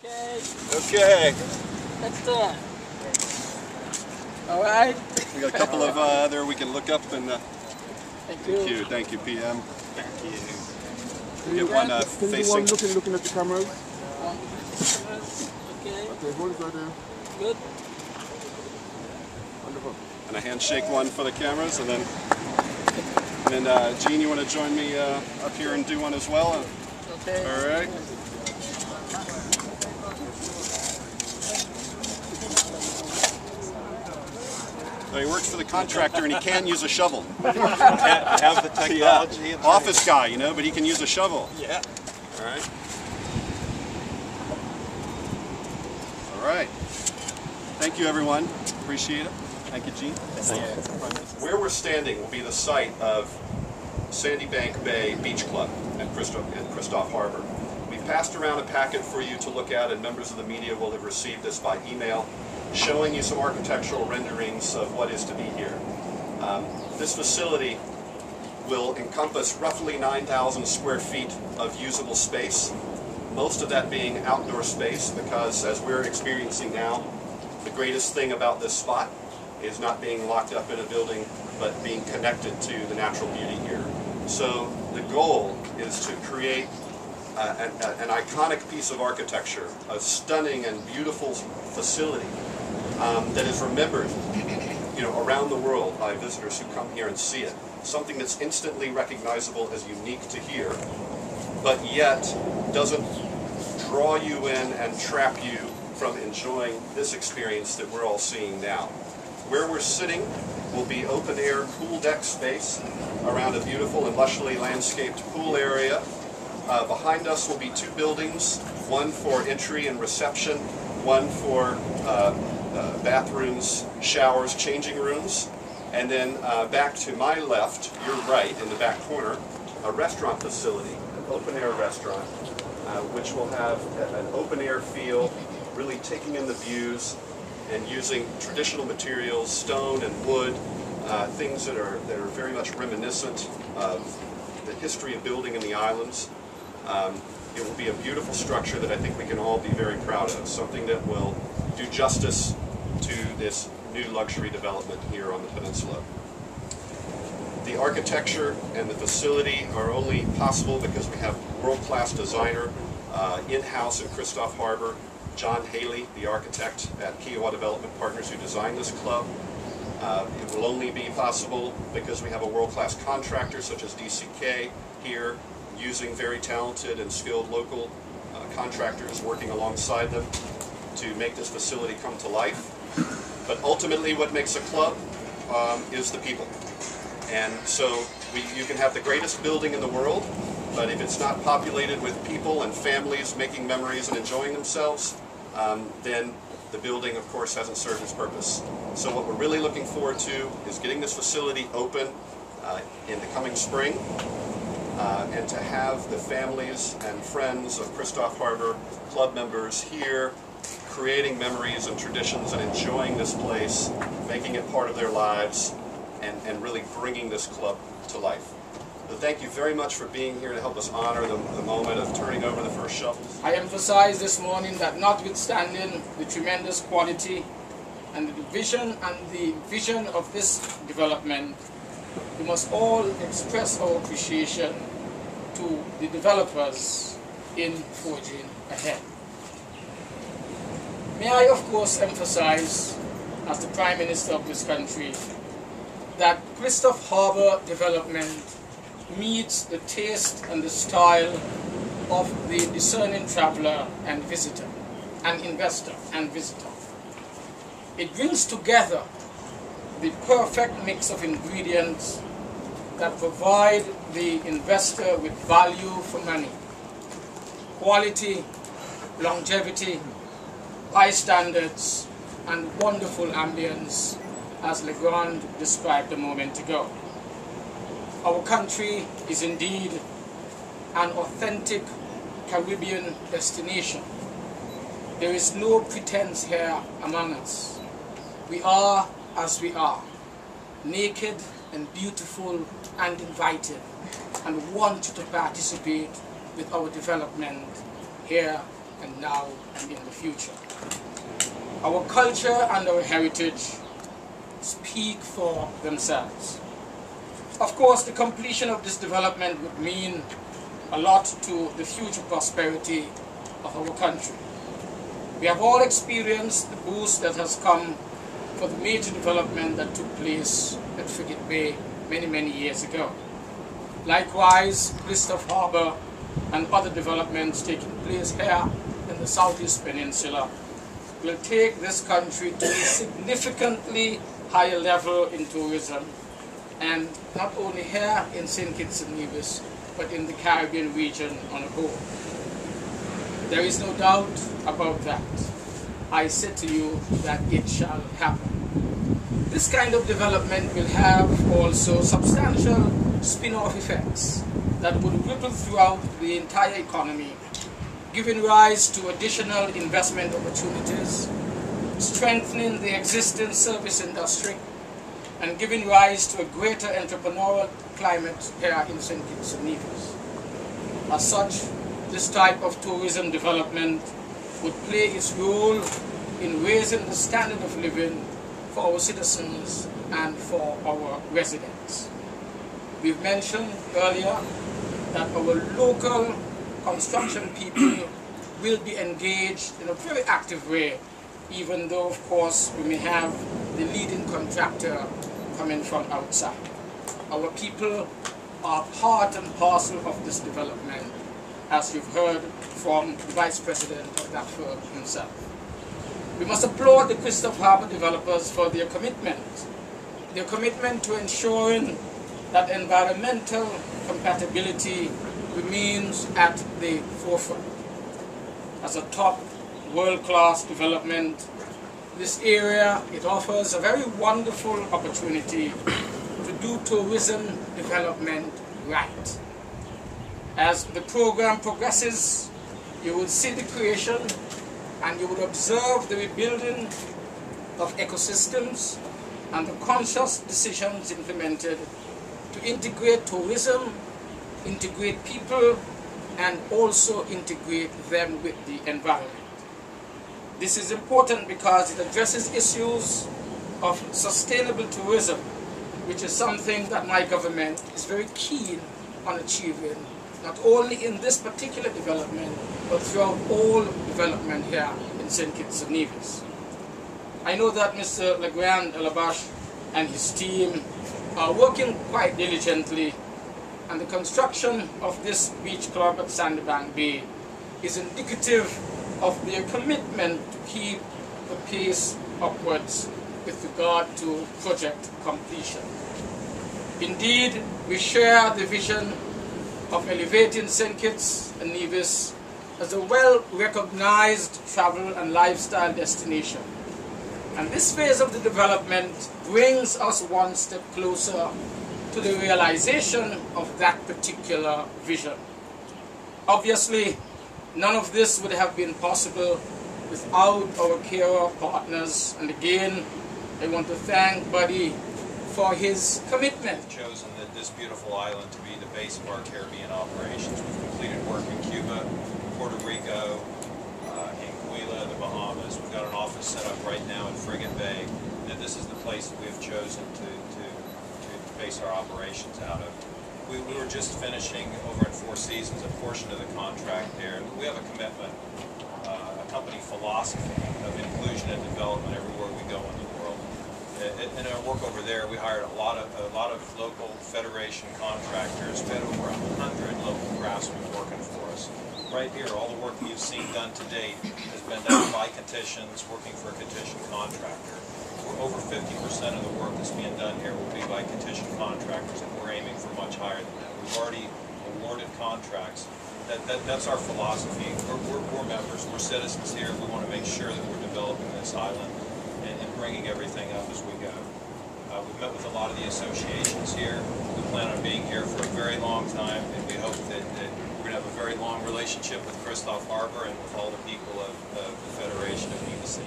Okay. Okay. Let's do it. All right. We got a couple of there we can look up and Thank you. thank you, PM. Thank you. We get one facing. Looking at the cameras. Okay. Okay, hold it right there. Good. Wonderful. And a handshake one for the cameras, and then Gene, you want to join me up here and do one as well? Okay. All right. So he works for the contractor and he can use a shovel. Have the technology. Yeah. Office guy, you know, but he can use a shovel. Yeah. All right. All right. Thank you, everyone. Appreciate it. Thank you, Gene. Where we're standing will be the site of Sandy Bank Bay Beach Club at Christoph Harbor. We passed around a packet for you to look at, and members of the media will have received this by email, showing you some architectural renderings of what is to be here. This facility will encompass roughly 9,000 square feet of usable space, most of that being outdoor space, because as we're experiencing now, the greatest thing about this spot is not being locked up in a building, but being connected to the natural beauty here. So the goal is to create an iconic piece of architecture, a stunning and beautiful facility that is remembered, around the world by visitors who come here and see it. Something that's instantly recognizable as unique to here, but yet doesn't draw you in and trap you from enjoying this experience that we're all seeing now. Where we're sitting will be open air pool deck space around a beautiful and lushly landscaped pool area. Behind us will be two buildings, one for entry and reception, one for bathrooms, showers, changing rooms, and then back to my left, your right, in the back corner, a restaurant facility, an open air restaurant, which will have an open air feel, really taking in the views and using traditional materials, stone and wood, things that are very much reminiscent of the history of building in the islands. It will be a beautiful structure that I think we can all be very proud of, something that will do justice to this new luxury development here on the peninsula. The architecture and the facility are only possible because we have world-class designer in-house in Christoph Harbor, John Haley, the architect at Kiowa Development Partners, who designed this club. It will only be possible because we have a world-class contractor such as DCK here, using very talented and skilled local contractors working alongside them to make this facility come to life. But ultimately what makes a club is the people. And so you can have the greatest building in the world, but if it's not populated with people and families making memories and enjoying themselves, then the building, of course, hasn't served its purpose. So what we're really looking forward to is getting this facility open in the coming spring, and to have the families and friends of Christoph Harbor club members here creating memories and traditions and enjoying this place, making it part of their lives, and really bringing this club to life. So thank you very much for being here to help us honor the moment of turning over the first shovels. I emphasized this morning that notwithstanding the tremendous quality and the vision of this development, we must all express our appreciation to the developers in forging ahead. May I, of course, emphasize, as the Prime Minister of this country, that Christoph Harbor development meets the taste and the style of the discerning traveler and visitor, and investor and visitor. It brings together the perfect mix of ingredients that provide the investor with value for money, quality, longevity, high standards, and wonderful ambience, as Legrand described a moment ago. Our country is indeed an authentic Caribbean destination. There is no pretense here among us. We are as we are, naked and beautiful and invited, and want to participate with our development here and now and in the future. Our culture and our heritage speak for themselves. Of course, the completion of this development would mean a lot to the future prosperity of our country. We have all experienced the boost that has come for the major development that took place at Frigate Bay many years ago. Likewise, Christophe Harbour and other developments taking place here in the Southeast Peninsula will take this country to a significantly higher level in tourism, and not only here in St. Kitts and Nevis, but in the Caribbean region on a whole. There is no doubt about that. I said to you that it shall happen. This kind of development will have also substantial spin-off effects that would ripple throughout the entire economy, giving rise to additional investment opportunities, strengthening the existing service industry, and giving rise to a greater entrepreneurial climate here in St. Kitts and Nevis. As such, this type of tourism development would play its role in raising the standard of living for our citizens and for our residents. We've mentioned earlier that our local construction people will be engaged in a very active way, even though, of course, we may have the leading contractor coming from outside. Our people are part and parcel of this development, as you've heard from the Vice President of that firm himself. We must applaud the Christophe Harbour developers for their commitment to ensuring that environmental compatibility remains at the forefront. As a top world-class development, this area, it offers a very wonderful opportunity to do tourism development right. As the program progresses, you will see the creation and you will observe the rebuilding of ecosystems and the conscious decisions implemented to integrate tourism, integrate people, and also integrate them with the environment. This is important because it addresses issues of sustainable tourism, which is something that my government is very keen on achieving, not only in this particular development, but throughout all development here in St. Kitts and Nevis. I know that Mr. Legrand Elabash and his team are working quite diligently, and the construction of this beach club at Sandybank Bay is indicative of their commitment to keep the pace upwards with regard to project completion. Indeed, we share the vision of elevating St. Kitts and Nevis as a well-recognized travel and lifestyle destination. And this phase of the development brings us one step closer to the realization of that particular vision. Obviously, none of this would have been possible without our carer partners. And again, I want to thank Buddy for his commitment. We've chosen this beautiful island to be the base of our Caribbean operations. We've completed work in Cuba, Puerto Rico, in Anguilla, the Bahamas. We've got an office set up right now in Frigate Bay, and this is the place that we have chosen to base our operations out of. We were just finishing over at Four Seasons a portion of the contract there. We have a commitment, a company philosophy of inclusion and development everywhere we go in the world. In our work over there, we hired a lot of local federation contractors. We had over 100 local craftsmen working for us. Right here, all the work you've seen done to date has been done by Katitions, working for a Katition contractor. Over 50% of the work that's being done here will be by Katition contractors, and we're aiming for much higher than that. We've already awarded contracts. That's our philosophy. We're members, we're citizens here. We want to make sure that we're developing this island and bringing everything up as we go. We've met with a lot of the associations here. We plan on being here for a very long time, and we hope that we're going to have a very long relationship with Christophe Harbour and with all the people of the Federation of Nevis.